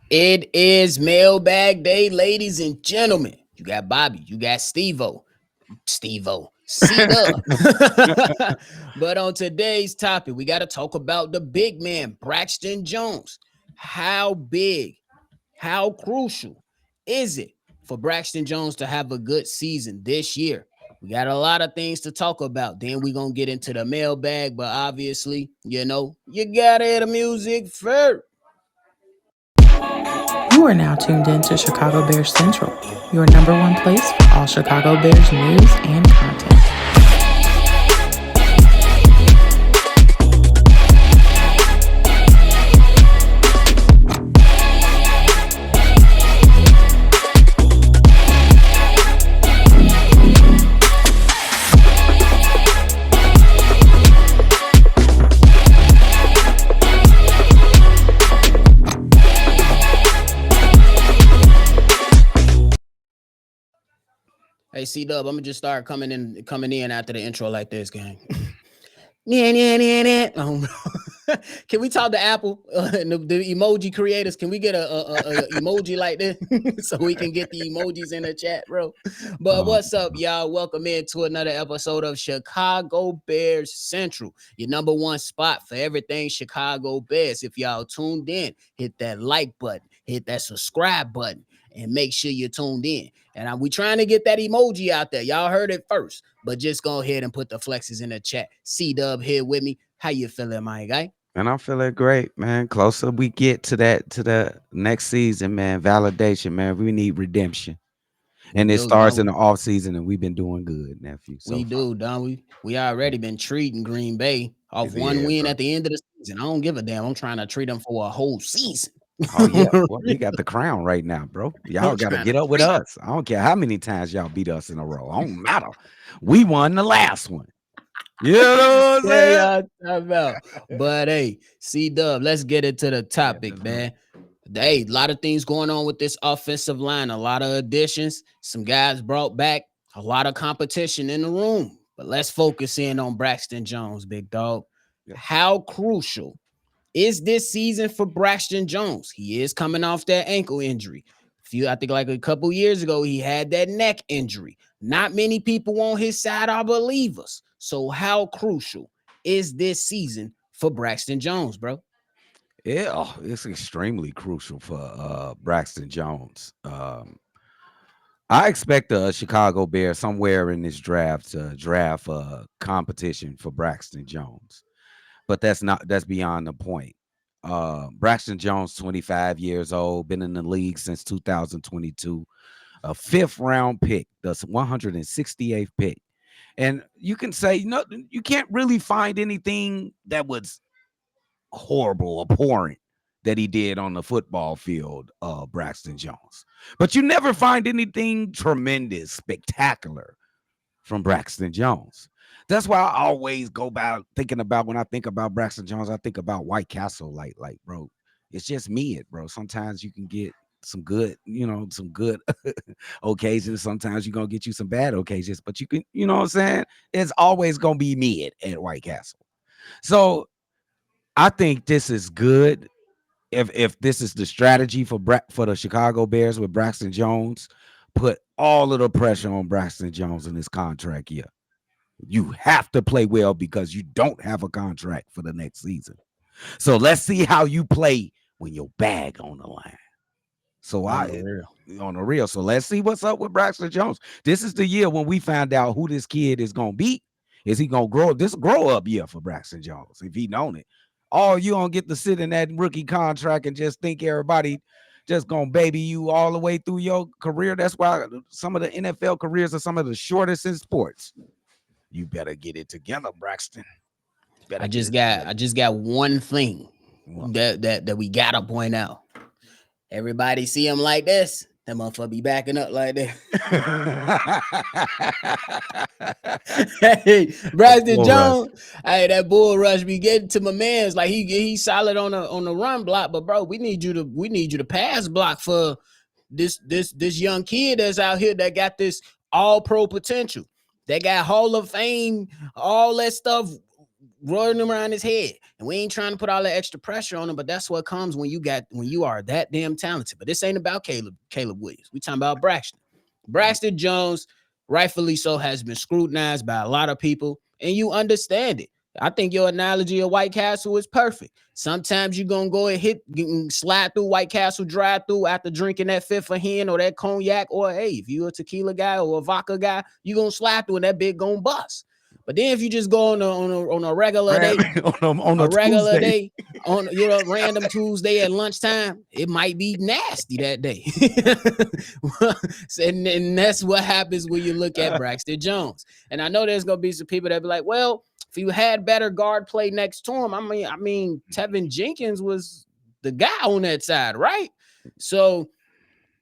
It is mailbag day, ladies and gentlemen. You got Bobby, you got Steve-O, C-Dubb. But on today's topic, we got to talk about the big man, Braxton Jones. How big, how crucial is it for Braxton Jones to have a good season this year? We got a lot of things to talk about. Then we're going to get into the mailbag, but obviously, you got to hear the music first. You are now tuned in to Chicago Bears Central, your number one place for all Chicago Bears news and content. Hey, C-Dubb, I'm gonna just start coming in after the intro like this, gang. Yeah, yeah, yeah, yeah. Can we talk to Apple and the emoji creators? Can we get a emoji like this so we can get the emojis in the chat, bro? But Um, what's up, y'all? Welcome into another episode of Chicago Bears Central, your number one spot for everything Chicago Bears. If y'all tuned in, hit that like button, hit that subscribe button, and make sure you're tuned in. And we trying to get that emoji out there. Y'all heard it first, but just go ahead and put the flexes in the chat. C-Dubb here with me. How you feeling, my guy? and I'm feeling great, man. Closer we get to the next season, man. Validation, man. We need redemption. We And it do, starts don't in we? the off season, and we've been doing good, nephew, We so far. do, don't we? We already been treating Green Bay off one Yeah, win bro. at the end of the season. I don't give a damn. I'm trying to treat them for a whole season. Oh yeah, boy, we got the crown right now, bro. Y'all I'm got to trying to get up with treat. us. I don't care how many times y'all beat us in a row. I don't matter. We won the last one. You know what I'm Yeah, saying? y'all talking about. But hey, C-Dubb, let's get into the Yeah, topic, let's go. man. Hey, a lot of things going on with this offensive line, a lot of additions, some guys brought back, a lot of competition in the room. But let's focus in on Braxton Jones, big dog. Yeah. How crucial is this season for Braxton Jones? He is coming off that ankle injury. I think like a couple years ago, he had that neck injury. Not many people on his side are believers. So how crucial is this season for Braxton Jones, bro? Yeah, it's extremely crucial for Braxton Jones. I expect the Chicago Bears somewhere in this draft to draft a competition for Braxton Jones, but that's beyond the point. Braxton Jones, 25 years old, been in the league since 2022, a fifth round pick, the 168th pick. And you can say, no, you can't really find anything that was horrible, abhorrent that he did on the football field, Braxton Jones. But you never find anything tremendous, spectacular from Braxton Jones. That's why I always go about thinking about when I think about Braxton Jones, I think about White Castle. Like, bro, it's just me, bro. Sometimes you can get some good, some good occasions. Sometimes you're gonna get you some bad occasions, but you can, you know what I'm saying? It's always gonna be me at White Castle. So I think this is good. If this is the strategy for the Chicago Bears with Braxton Jones, put all of the pressure on Braxton Jones in his contract year. You have to play well because you don't have a contract for the next season. So let's see how you play when your bag on the line. So On the real. on the real. So let's see what's up with Braxton Jones. This is the year when we find out who this kid is gonna be. Is he gonna grow? This grow up year for Braxton Jones if he known it. Oh, you don't get to sit in that rookie contract and just think everybody just gonna baby you all the way through your career. That's why some of the NFL careers are some of the shortest in sports. You better get it together, Braxton. Better I get just it got together. I just got one thing Well, that we gotta point out. Everybody see him like this. That motherfucker be backing up like that. Hey, a Braxton bull rush. Jones. Hey, that bull rush be getting to my man's like he's solid on the run block, but bro, we need you to pass block for this young kid that's out here that got this all pro potential. That got Hall of Fame, all that stuff rolling him around his head. And we ain't trying to put all that extra pressure on him, but that's what comes when you are that damn talented. But this ain't about Caleb Williams. We talking about Braxton. Braxton Jones, rightfully so, has been scrutinized by a lot of people, and you understand it. I think your analogy of White Castle is perfect. Sometimes you're gonna go and slide through White Castle drive through after drinking that fifth of hen or that cognac, or hey, if you're a tequila guy or a vodka guy, you're gonna slide through and that big gonna bust. But then if you just go on a regular day, on a a regular Tuesday. day on random Tuesday at lunchtime, it might be nasty that day. and that's what happens when you look at Braxton Jones. And I know there's gonna be some people that be like, well, if you had better guard play next to him, I mean, Tevin Jenkins was the guy on that side, right? So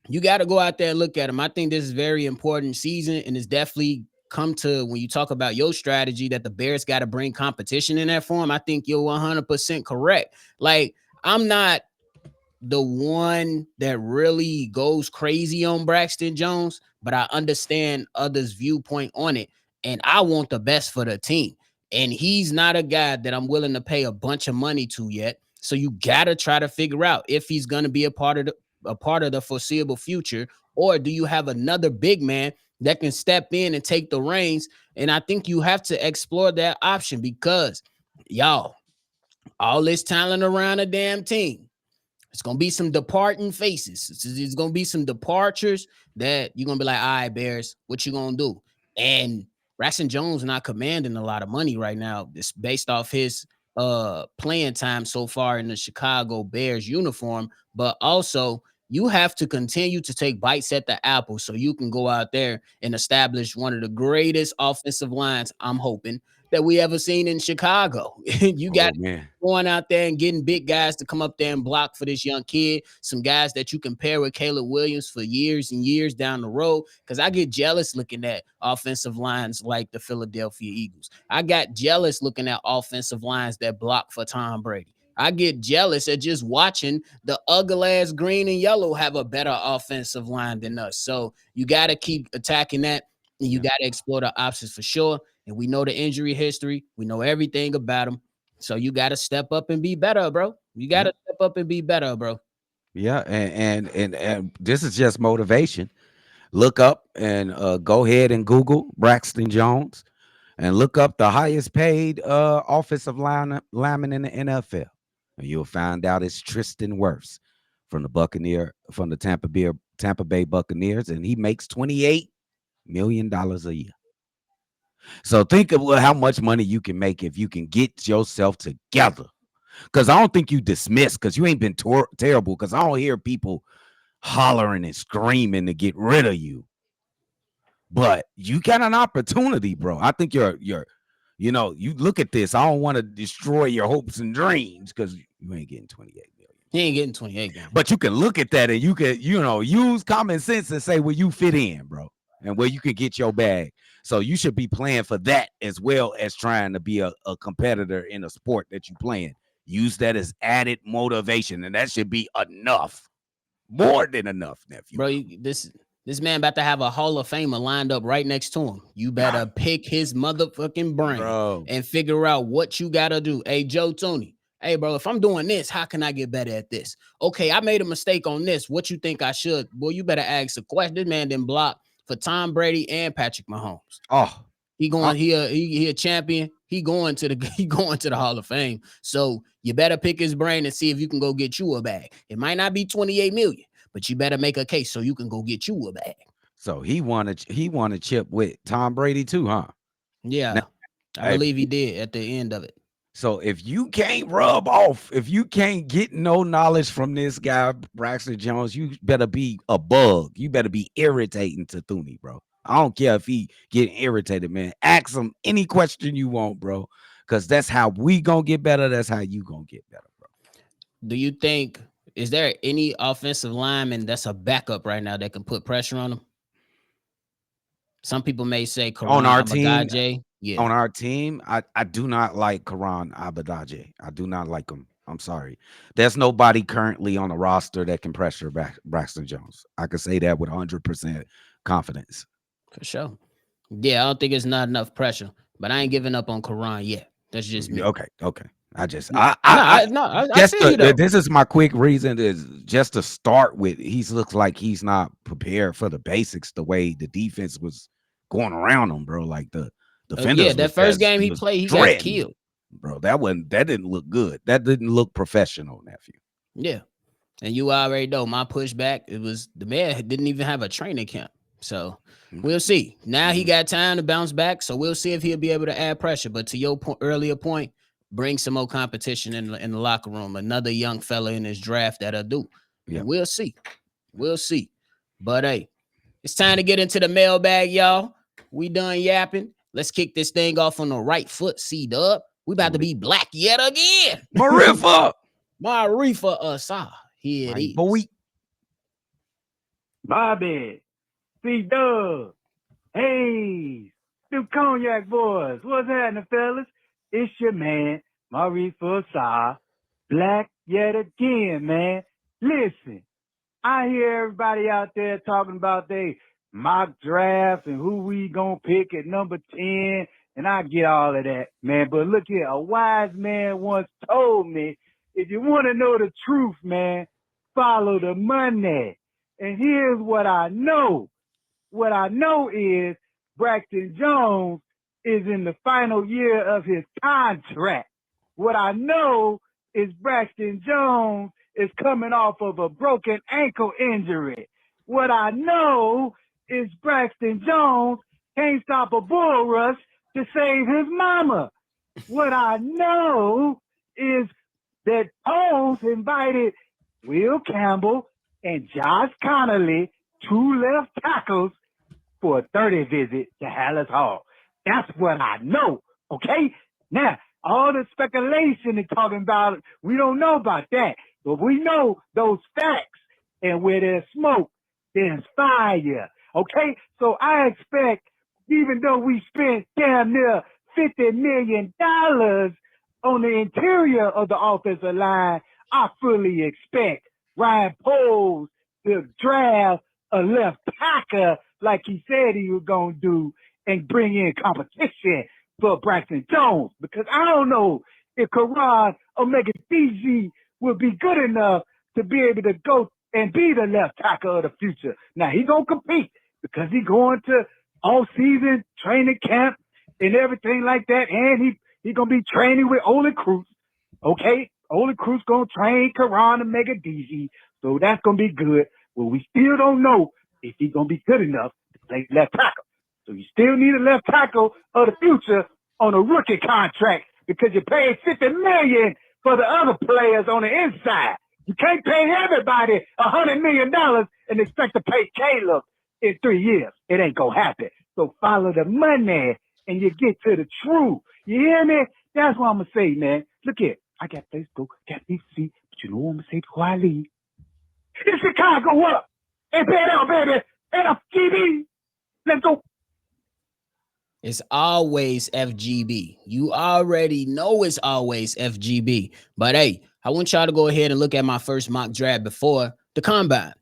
you got to go out there and look at him. I think this is very important season, and it's definitely come to when you talk about your strategy that the Bears got to bring competition in that form. I think you're 100% correct. Like, I'm not the one that really goes crazy on Braxton Jones, but I understand others' viewpoint on it, and I want the best for the team. And he's not a guy that I'm willing to pay a bunch of money to yet. So you gotta try to figure out if he's gonna be a part of the foreseeable future, or do you have another big man that can step in and take the reins? And I think you have to explore that option because y'all, all this talent around a damn team. It's gonna be some departing faces. It's gonna be some departures that you're gonna be like, all right, Bears, what you gonna do? And Braxton Jones not commanding a lot of money right now. It's based off his playing time so far in the Chicago Bears uniform, but also you have to continue to take bites at the apple so you can go out there and establish one of the greatest offensive lines, I'm hoping, that we ever seen in Chicago. You got Oh man. going out there and getting big guys to come up there and block for this young kid. Some guys that you can pair with Caleb Williams for years and years down the road. Because I get jealous looking at offensive lines like the Philadelphia Eagles. I got jealous looking at offensive lines that block for Tom Brady. I get jealous at just watching the ugly ass green and yellow have a better offensive line than us. So you got to keep attacking that, and you Yeah. got to explore the options for sure. And we know the injury history. We know everything about him. So you got to step up and be better, bro. You got Yeah. to step up and be better, bro. Yeah. And this is just motivation. Look up and go ahead and Google Braxton Jones and look up the highest paid offensive lineman in the NFL. And you'll find out it's Tristan Wirfs from the Tampa Bay Buccaneers, and he makes $28 million a year. So think of how much money you can make if you can get yourself together. Because I don't think you dismiss because you ain't been terrible. Because I don't hear people hollering and screaming to get rid of you. But you got an opportunity, bro. I think you look at this. I don't want to destroy your hopes and dreams because you ain't getting 28 million. He ain't getting 28 games. But you can look at that and you can, use common sense and say where you fit in, bro, and where you can get your bag. So you should be playing for that as well as trying to be a competitor in a sport that you playing. Use that as added motivation, and that should be enough. More than enough, nephew. Bro, this man about to have a Hall of Famer lined up right next to him. You better pick his motherfucking brain, bro, and figure out what you got to do. Hey, Joe Tooney. Hey, bro, if I'm doing this, how can I get better at this? Okay, I made a mistake on this. What you think I should? Well, you better ask a question. This man didn't block for Tom Brady and Patrick Mahomes. He a champion. He going to the Hall of Fame. So you better pick his brain and see if you can go get you a bag. It might not be 28 million, but you better make a case so you can go get you a bag. So he won a chip with Tom Brady too, huh? Yeah, now, I believe he did at the end of it. So if you can't rub off, if you can't get no knowledge from this guy, Braxton Jones, you better be a bug. You better be irritating to Thuney, bro. I don't care if he getting irritated, man. Ask him any question you want, bro. Because that's how we gonna get better. That's how you gonna get better, bro. Do you think, is there any offensive lineman that's a backup right now that can put pressure on him? Some people may say on our Abadaje. team. Yeah. On our team, I do not like Karan Abadaje. I do not like him. I'm sorry. There's nobody currently on the roster that can pressure Braxton Jones. I can say that with 100% confidence. For sure. Yeah, I don't think it's not enough pressure, but I ain't giving up on Karan yet. That's just me. Okay, okay. I just No, I I just feel you though. this is my quick reason is just to start with. He looks like he's not prepared for the basics. The way the defense was going around him, bro. Like the Yeah, defenders that first game he was played, he got dreading, killed. bro. That didn't look good. That didn't look professional, nephew. Yeah. And you already know my pushback, it was the man didn't even have a training camp. So we'll see. Now he Mhm. got time to bounce back. So we'll see if he'll be able to add pressure. But to your earlier point, bring some more competition in the locker room. Another young fella in this draft that'll do. Yeah. And we'll see. We'll see. But hey, it's time to get into the mailbag, y'all. We done yapping. Let's kick this thing off on the right foot, C-Dubb. We about to be black yet again. Marifa, Marifa Asa. Here it my is. boy. Bobby, C-Dubb, hey, them cognac boys, what's happening, fellas? It's your man, Maurice Fussar, black yet again, man. Listen, I hear everybody out there talking about they mock draft and who we gonna pick at number 10, and I get all of that, man. But look here, a wise man once told me, if you want to know the truth, man, follow the money. And here's what I know. What I know is Braxton Jones is in the final year of his contract. What I know is Braxton Jones is coming off of a broken ankle injury. What I know is Braxton Jones can't stop a bull rush to save his mama. What I know is that Poles invited Will Campbell and Josh Connolly, two left tackles, for a 30 visit to Hallis Hall. That's what I know. Okay? Now, all the speculation and talking about it, we don't know about that. But we know those facts. And where there's smoke, there's fire. Okay? So I expect, even though we spent damn near $50 million on the interior of the offensive line, I fully expect Ryan Poles to draft a left tackle like he said he was going to do and bring in competition for Braxton Jones. Because I don't know if Karan or Megadiji will be good enough to be able to go and be the left tackle of the future. Now, he's going to compete because he's going to all-season training camp and everything like that. And he's going to be training with Ole Cruz. Okay? Ole Cruz going to train Karan and Megadiji. So that's going to be good. But we still don't know if he's going to be good enough to play left tackle. So you still need a left tackle of the future on a rookie contract because you paid $50 million for the other players on the inside. You can't pay everybody $100 million and expect to pay Caleb in 3 years. It ain't going to happen. So follow the money and you get to the truth. You hear me? That's what I'm going to say, man. Look here. I got Facebook, got DC, but you know what I'm going to say before I leave? It's Chicago up. NPL, baby. FGB. Let's go. It's always FGB. You already know it's always FGB. But hey, I want y'all to go ahead and look at my first mock draft before the combine.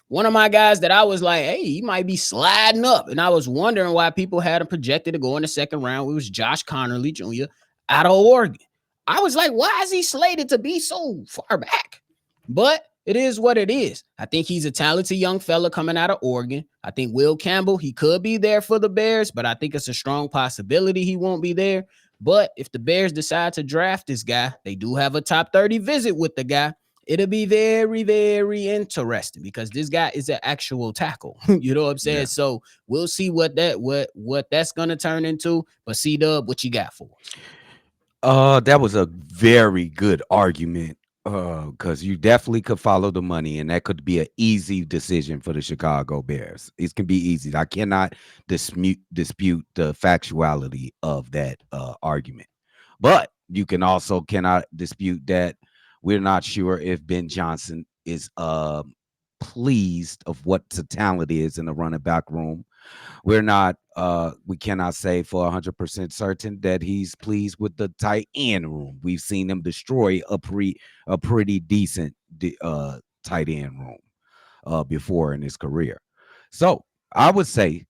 One of my guys that I was like, hey, he might be sliding up. And I was wondering why people had him projected to go in the second round. It was Josh Connerly Jr. out of Oregon. I was like, why is he slated to be so far back? But it is what it is. I think he's a talented young fella coming out of Oregon. I think Will Campbell, he could be there for the Bears, but I think it's a strong possibility he won't be there. But if the Bears decide to draft this guy, they do have a top 30 visit with the guy. It'll be very, very interesting because this guy is an actual tackle. You know what I'm saying? Yeah. So we'll see what that's gonna turn into. But C-Dubb, what you got for us? That was a very good argument. Because you definitely could follow the money, and that could be an easy decision for the Chicago Bears. It can be easy. I cannot dispute the factuality of that argument, but you can also cannot dispute that we're not sure if Ben Johnson is pleased of what the talent is in the running back room. We're not we cannot say for 100% certain that he's pleased with the tight end room. We've seen him destroy a pretty decent tight end room before in his career. So I would say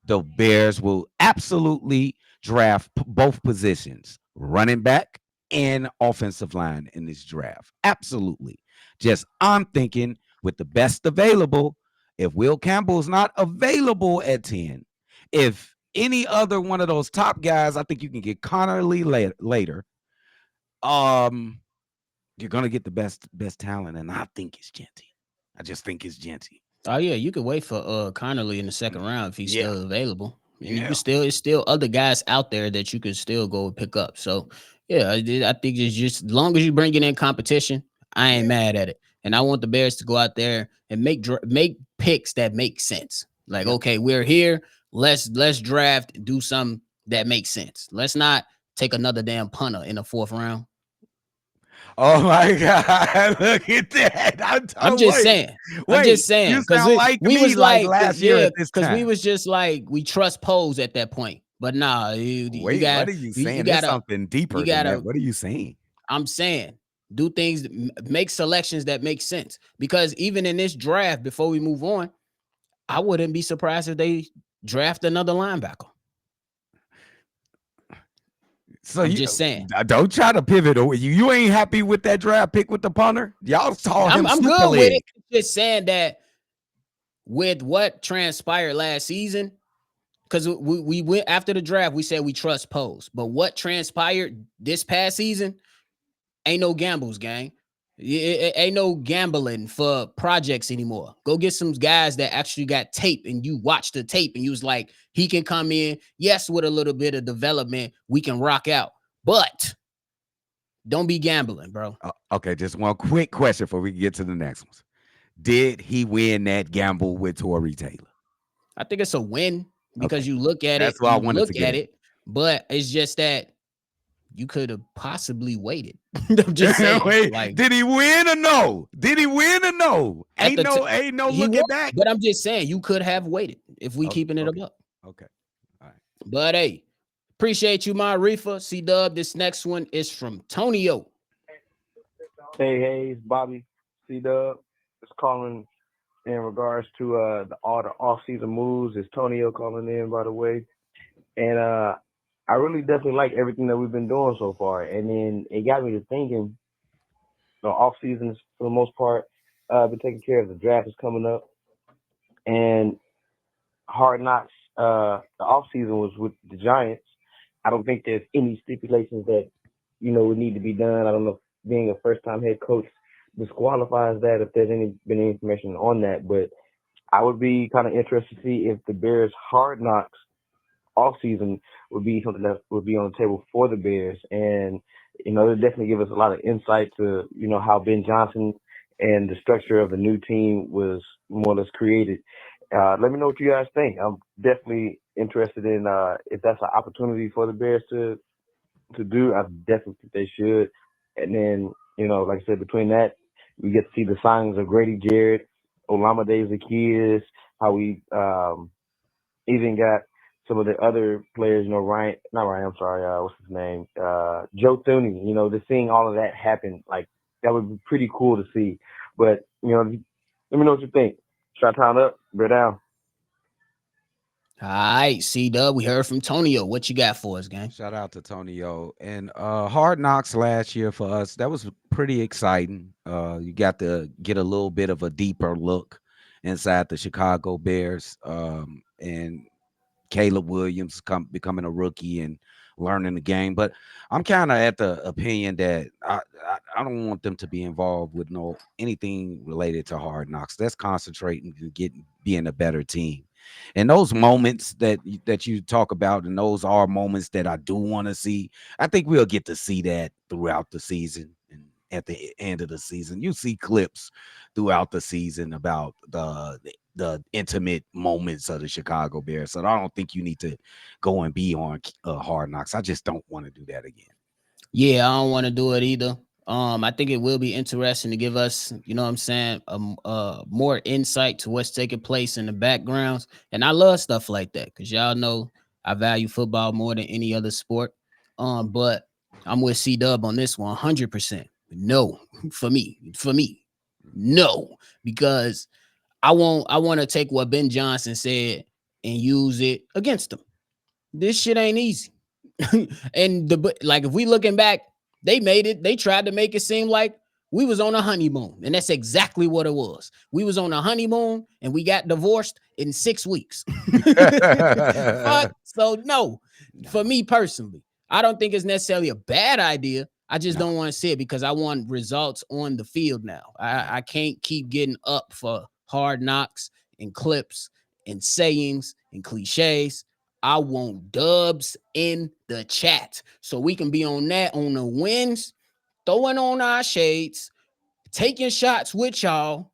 the Bears will absolutely draft both positions, running back, and offensive line in this draft. Absolutely. Just I'm thinking with the best available, if Will Campbell's not available at 10, if any other one of those top guys, I think you can get Connerly later. Um, you're gonna get the best talent, and I think it's Genty. I just think it's Genty. Oh yeah, you could wait for Connerly in the second round if he's Yeah. still available. And you Yeah. can still it's still other guys out there that you could still go pick up. So yeah, I think it's just as long as you bring it in competition, I ain't mad at it. And I want the Bears to go out there and make picks that make sense. Like, Yep. okay, we're here. Let's draft, do something that makes sense. Let's not take another damn punter in the fourth round. Oh my God! Look at that. I'm just Wait, saying. I'm wait. just saying You because sound like we me was like like, last year yeah, at this because we time. was just like we trust Pose at that point. But nah, you Wait, got what are you you saying? There's gotta something deeper you than that. gotta. What are you saying? I'm saying do things, make selections that make sense. Because even in this draft, before we move on, I wouldn't be surprised if they draft another linebacker. So I'm you just saying. don't try to pivot away. You ain't happy with that draft pick with the punter? Y'all saw him I'm super good with leg. it. Just saying that with what transpired last season, because we went after the draft, we said we trust Pose. But what transpired this past season ain't no gambles, gang. Ain't no gambling for projects anymore. Go get some guys that actually got tape and you watch the tape and you was like, he can come in, yes, with a little bit of development, we can rock out. But don't be gambling, bro. Okay, just one quick question before we get to the next ones. Did he win that gamble with Torrey Taylor? I think it's a win because Okay, you look at it, that's what I wanted to get at. but it's just that you could have possibly waited. I'm just saying. Wait, Like, did he win or no? Did he win or no? at the Ain't no he looking won, back. but I'm just saying you could have waited if we keeping it Okay, up. okay, all right. But hey, appreciate you, my Reefa. C-Dubb. This next one is from Tonio. Hey, Bobby, C-Dubb. Just calling in regards to all the off-season moves. It's Tonio calling in, by the way. And I really definitely like everything that we've been doing so far. And then it got me to thinking, off seasons for the most part, been taking care of the draft is coming up. And Hard Knocks, the off season was with the Giants. I don't think there's any stipulations that would need to be done. I don't know if being a first time head coach disqualifies that. If there's been any information on that, but I would be kind of interested to see if the Bears Hard Knocks off season would be something that would be on the table for the Bears, and it'll definitely give us a lot of insight to how Ben Johnson and the structure of the new team was more or less created. Let me know what you guys think. I'm definitely interested in if that's an opportunity for the Bears to do. I definitely think they should. And then, like I said, between that, we get to see the signings of Grady Jarrett, Olamide Zaccheaus, how we even got some of the other players, I'm sorry, what's his name? Joe Thuney, just seeing all of that happen, like, that would be pretty cool to see. But, let me know what you think. Shot time up, bear down. All right, C-Dubb. We heard from Tonio. What you got for us, gang? Shout out to Tonio and Hard Knocks last year for us. That was pretty exciting. You got to get a little bit of a deeper look inside the Chicago Bears, and Caleb Williams becoming a rookie and learning the game. But I'm kind of at the opinion that I don't want them to be involved with anything related to Hard Knocks. Let's concentrate and being a better team. And those moments that you talk about, and those are moments that I do want to see. I think we'll get to see that throughout the season. And at the end of the season, you see clips throughout the season about the intimate moments of the Chicago Bears. So I don't think you need to go and be on Hard Knocks. I just don't want to do that again. Yeah, I don't want to do it either. I think it will be interesting to give us, what I'm saying, more insight to what's taking place in the backgrounds. And I love stuff like that because y'all know I value football more than any other sport. But I'm with C-Dubb on this one, 100%. No, for me, no, because I want to take what Ben Johnson said and use it against him. This shit ain't easy. And like if we looking back, they tried to make it seem like we was on a honeymoon, and that's exactly what it was. We was on a honeymoon and we got divorced in 6 weeks. Fuck. So no, No, for me personally, I don't think it's necessarily a bad idea. I just no, don't want to see it because I want results on the field now. no. I can't keep getting up for hard knocks and clips and sayings and cliches. I want dubs in the chat so we can be on that on the wins, throwing on our shades, taking shots with y'all,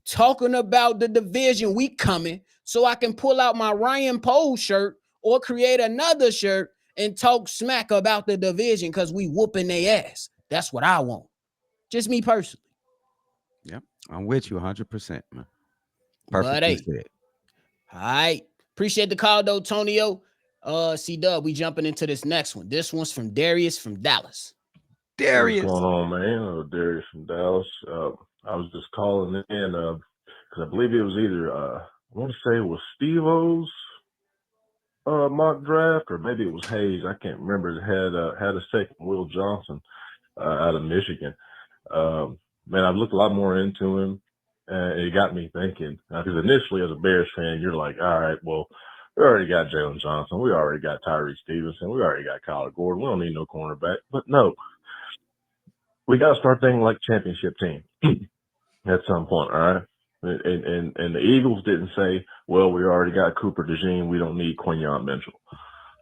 talking about the division we coming, so I can pull out my Ryan Poe shirt or create another shirt and talk smack about the division because we whooping their ass. That's what I want. Just me personally. Yep, I'm with you 100%, man. But Perfectly hey, said. all right. Appreciate the call though, Tonio. C-Dubb, we jumping into this next one. This one's from Darius from Dallas. What's Darius. going on, man? Darius from Dallas. I was just calling in because I believe it was either I want to say it was Steve-O's mock draft, or maybe it was Hayes. I can't remember. It had a second Will Johnson out of Michigan. Man, I've looked a lot more into him, and it got me thinking. Because initially, as a Bears fan, you're like, all right, well, we already got Jalen Johnson, we already got Tyree Stevenson, we already got Kyler Gordon. We don't need no cornerback. But no, we got to start thinking like championship team at some point, all right? And the Eagles didn't say, well, we already got Cooper DeJean, we don't need Quinyon Mitchell.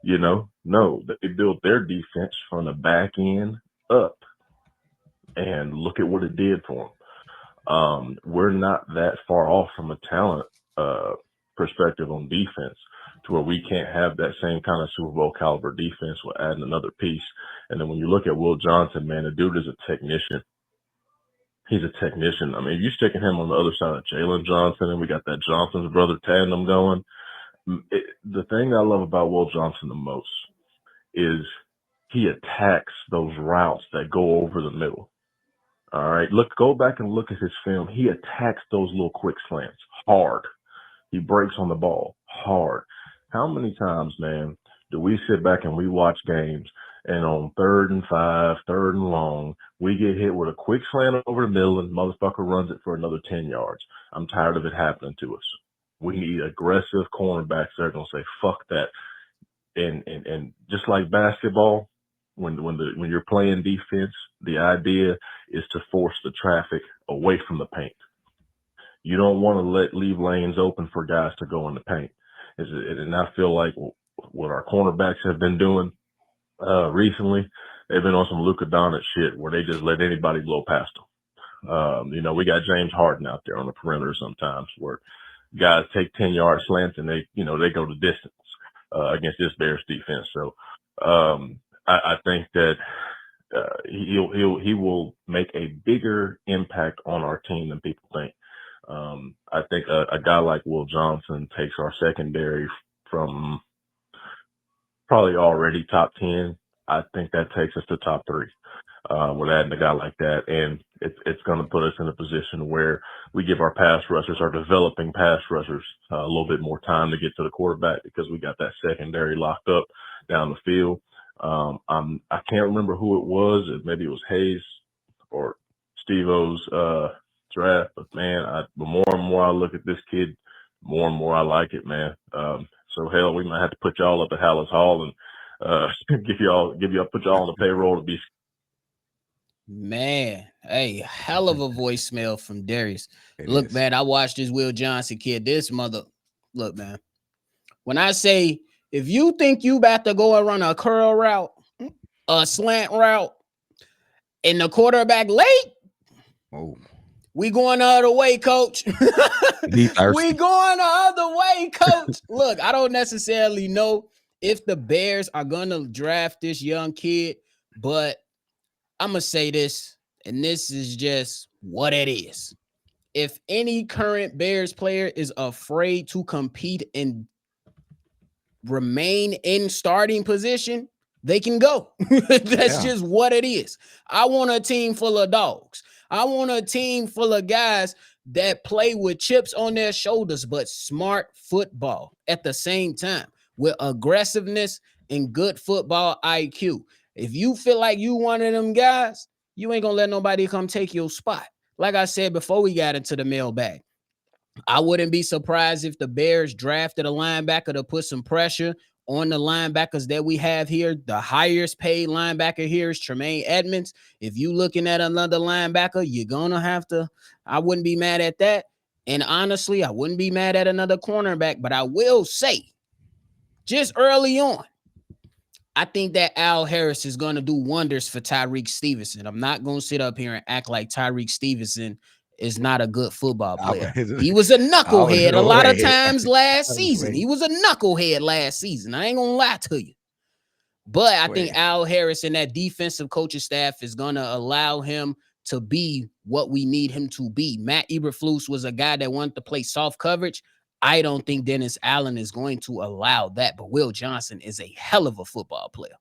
You know, no, they built their defense from the back end up, and look at what it did for them. We're not that far off from a talent perspective on defense to where we can't have that same kind of Super Bowl caliber defense with adding another piece. And then when you look at Will Johnson, man, the dude is a technician. He's a technician. I mean, if you're sticking him on the other side of Jalen Johnson, and we got that Johnson's brother tandem going, the thing I love about Will Johnson the most is he attacks those routes that go over the middle. All right, go back and look at his film. He attacks those little quick slants hard. He breaks on the ball hard. How many times, man, do we sit back and we watch games, and on 3rd and 5, 3rd and long, we get hit with a quick slant over the middle and motherfucker runs it for another 10 yards? I'm tired of it happening to us. We need aggressive cornerbacks that are going to say, fuck that. And just like basketball, when you're playing defense, the idea is to force the traffic away from the paint. You don't want to leave lanes open for guys to go in the paint. And I feel like what our cornerbacks have been doing recently, they've been on some Luka Doncic shit where they just let anybody blow past them. You know, we got James Harden out there on the perimeter sometimes where guys take 10-yard slants and they go the distance against this Bears defense. So I think that he will make a bigger impact on our team than people think. I think a guy like Will Johnson takes our secondary from probably already top 10. I think that takes us to top 3 with adding a guy like that. And it's going to put us in a position where we give our pass rushers, our developing pass rushers, a little bit more time to get to the quarterback because we got that secondary locked up down the field. I can't remember who it was. Maybe it was Hayes or Steve-O's draft, but man, the more and more I look at this kid, more and more I like it, man. So hell, we might have to put y'all up at Hallis Hall and put y'all on the payroll to be. Man, hey, hell of a voicemail from Darius. Look, Is. man, I watched this Will Johnson kid. Look, man. When I say, if you think you about to go and run a curl route, a slant route, and the quarterback late, Oh, we going the other way, coach. he thirsty. We going the other way, coach. Look, I don't necessarily know if the Bears are going to draft this young kid, but I'm going to say this, and this is just what it is. If any current Bears player is afraid to compete and remain in starting position, they can go. That's just what it is. I want a team full of dogs. I want a team full of guys that play with chips on their shoulders, but smart football at the same time with aggressiveness and good football IQ. If you feel like you one of them guys, you ain't gonna let nobody come take your spot. Like I said before we got into the mailbag, I wouldn't be surprised if the Bears drafted a linebacker to put some pressure on the linebackers that we have here. The highest paid linebacker here is Tremaine Edmonds. If you looking at another linebacker, you're gonna have to. I wouldn't be mad at that. And honestly, I wouldn't be mad at another cornerback, but I will say, just early on, I think that Al Harris is going to do wonders for Tyreek Stevenson. I'm not going to sit up here and act like Tyreek Stevenson is not a good football player. He was a knucklehead a lot of times last season. He was a knucklehead last season. I ain't going to lie to you. But I think Al Harris and that defensive coaching staff is going to allow him to be what we need him to be. Matt Eberflus was a guy that wanted to play soft coverage. I don't think Dennis Allen is going to allow that, but Will Johnson is a hell of a football player.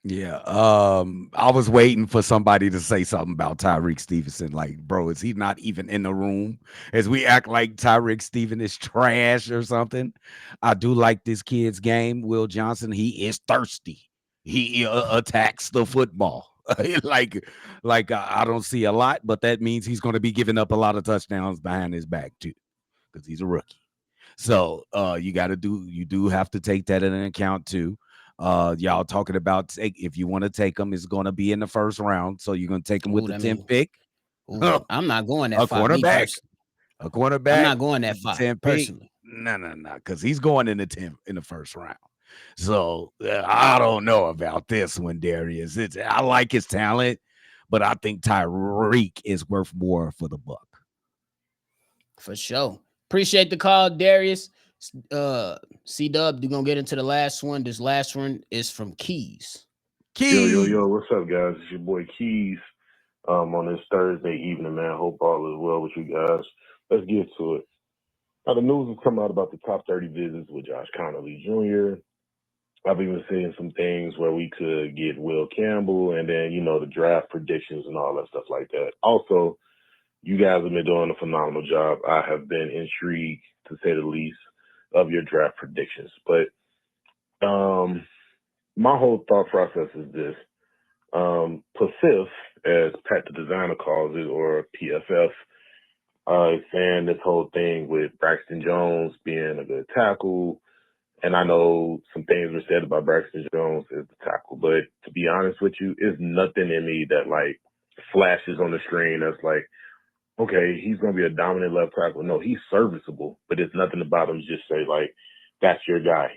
Yeah. I was waiting for somebody to say something about Tyreek Stevenson. Like, bro, is he not even in the room? As we act like Tyreek Stevenson is trash or something. I do like this kid's game. Will Johnson, he is thirsty. He attacks the football. I don't see a lot, but that means he's going to be giving up a lot of touchdowns behind his back too, because he's a rookie. So you do have to take that into account too. Y'all talking about if you want to take them, it's going to be in the first round. So you're going to take them with the 10th pick. I'm not going that far. A cornerback. I'm not going that far 10th personally. No, because he's going in the 10th in the first round. So I don't know about this one, Darius. I like his talent, but I think Tyreek is worth more for the buck. For sure. Appreciate the call, Darius. C-Dubb, you're going to get into the last one. This last one is from Keys. Yo, what's up, guys? It's your boy Keys on this Thursday evening, man. Hope all is well with you guys. Let's get to it. Now, the news has come out about the top 30 visits with Josh Connolly Jr. I've even seen some things where we could get Will Campbell and then, the draft predictions and all that stuff like that. Also, you guys have been doing a phenomenal job. I have been intrigued, to say the least, of your draft predictions. But my whole thought process is this. PSIF, as Pat the Designer calls it, or PFF, is saying this whole thing with Braxton Jones being a good tackle. And I know some things were said about Braxton Jones as the tackle, but to be honest with you, it's nothing in me that flashes on the screen that's like, okay, he's going to be a dominant left tackle. No, he's serviceable, but it's nothing about him just say that's your guy.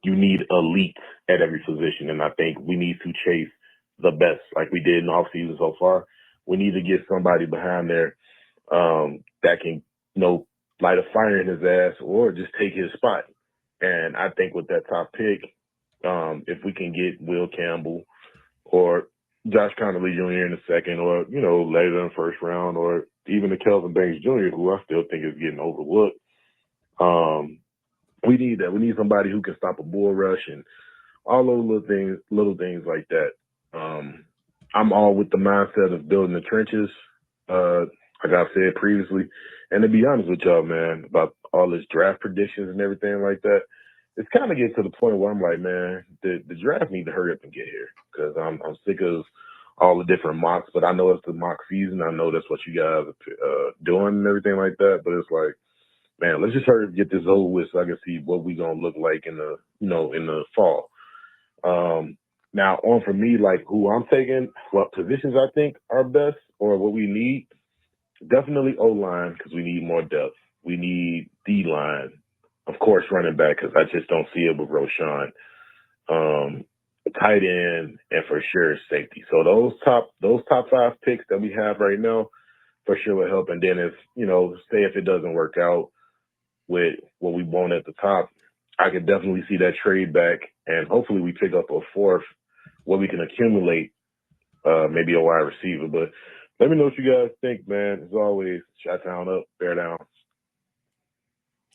You need elite at every position, and I think we need to chase the best like we did in the offseason so far. We need to get somebody behind there that can, light a fire in his ass or just take his spot. And I think with that top pick, if we can get Will Campbell or Josh Connolly Jr. in the second, or, later in the first round, or even the Kelvin Banks Jr., who I still think is getting overlooked. We need that. We need somebody who can stop a bull rush and all those little things like that. I'm all with the mindset of building the trenches, like I've said previously. And to be honest with y'all, man, about all this draft predictions and everything like that, it's kind of getting to the point where I'm like, man, the draft need to hurry up and get here, because I'm sick of all the different mocks. But I know it's the mock season. I know that's what you guys are doing and everything like that. But it's like, man, let's just hurry up and get this over with so I can see what we gonna look like in the in the fall. Now on for me, who I'm taking, what positions I think are best or what we need, definitely O-line, because we need more depth. We need D-line. Of course, running back, because I just don't see it with Roshan. Tight end, and for sure safety. So those top 5 picks that we have right now for sure will help. And then if it doesn't work out with what we want at the top, I could definitely see that trade back, and hopefully we pick up a 4th where we can accumulate maybe a wide receiver. But let me know what you guys think, man. As always, Chi-Town up, bear down.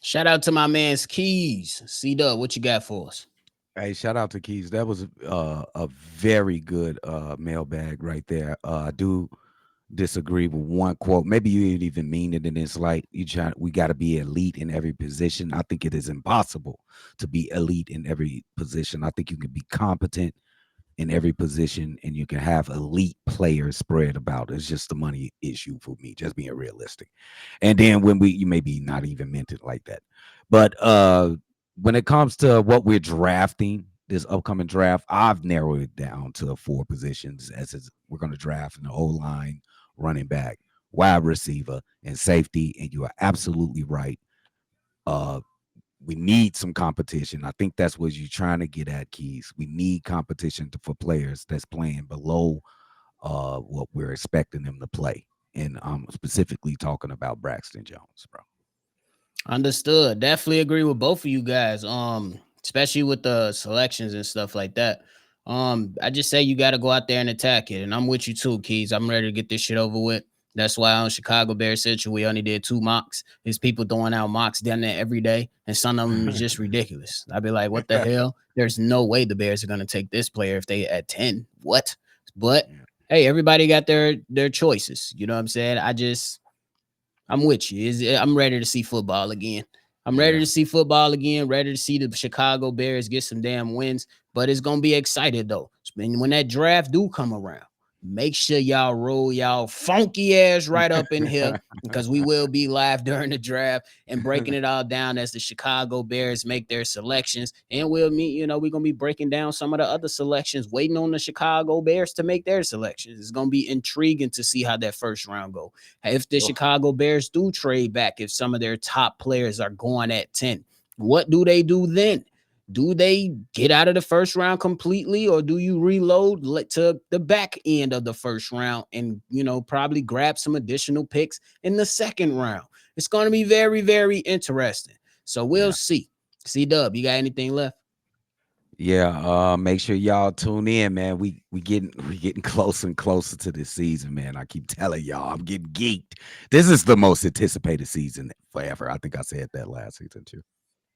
Shout out to my man's Keys. C-Dubb, what you got for us? Hey, shout out to Keys. That was a very good mailbag right there. I do disagree with one quote. Maybe you didn't even mean it, and it's like we got to be elite in every position. I think it is impossible to be elite in every position. I think you can be competent in every position, and you can have elite players spread about. It's just the money issue for me, just being realistic. And then when you maybe not even meant it like that, but when it comes to what we're drafting this upcoming draft, I've narrowed it down to 4 positions we're going to draft in the O-line, running back, wide receiver, and safety. And you are absolutely right. We need some competition. I think that's what you're trying to get at, Keys. We need competition for players that's playing below what we're expecting them to play. And I'm specifically talking about Braxton Jones, bro. Understood. Definitely agree with both of you guys. Especially with the selections and stuff like that. I just say you got to go out there and attack it, and I'm with you too, Keys. I'm ready to get this shit over with. That's why on Chicago Bear Central we only did 2 mocks. There's people throwing out mocks down there every day, and some of them is just ridiculous. I'd be like, what the hell? There's no way the Bears are gonna take this player if they at 10. What? But hey, everybody got their choices. You know what I'm saying? I'm with you. I'm ready to see football again. I'm ready to see football again, ready to see the Chicago Bears get some damn wins, but it's going to be excited though. When that draft do come around, make sure y'all roll y'all funky ass right up in here because we will be live during the draft and breaking it all down as the Chicago Bears make their selections. And we're going to be breaking down some of the other selections, waiting on the Chicago Bears to make their selections. It's going to be intriguing to see how that first round go. If the Chicago Bears do trade back, if some of their top players are going at 10, what do they do then? Do they get out of the first round completely, or do you reload to the back end of the first round and, probably grab some additional picks in the second round? It's going to be very, very interesting. So we'll see. C-Dubb, you got anything left? Yeah, make sure y'all tune in, man. We getting closer and closer to this season, man. I keep telling y'all, I'm getting geeked. This is the most anticipated season forever. I think I said that last season too.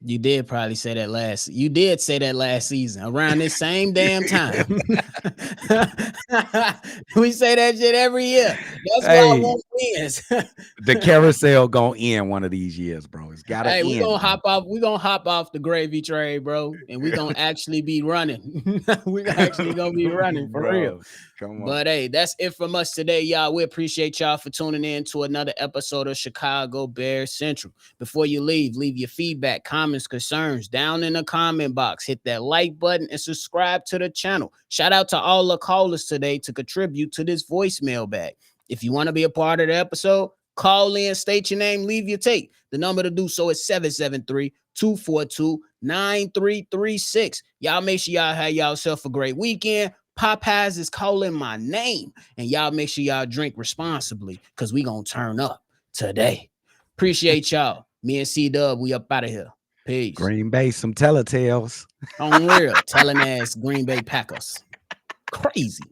You did probably say that last. You did say that last season around this same damn time. We say that shit every year. That's why I want wins. The carousel gonna end one of these years, bro. It's gotta end. We're gonna hop off. We're gonna hop off the gravy train, bro, and we're gonna actually be running. We're actually gonna be running for real. Come on. But hey, that's it from us today, y'all. We appreciate y'all for tuning in to another episode of Chicago Bear Central. Before you leave your feedback, comments, concerns down in the comment box. Hit that like button and subscribe to the channel. Shout out to all the callers today to contribute to this voicemail bag. If you want to be a part of the episode, call in, state your name, leave your take. The number to do so is 773-242-9336. Y'all make sure y'all have yourself a great weekend. Popeyes is calling my name. And y'all make sure y'all drink responsibly because we gonna turn up today. Appreciate y'all. Me and C-Dubb, we up out of here. Peace. Green Bay, some telltales. On real, telling ass Green Bay Packers. Crazy.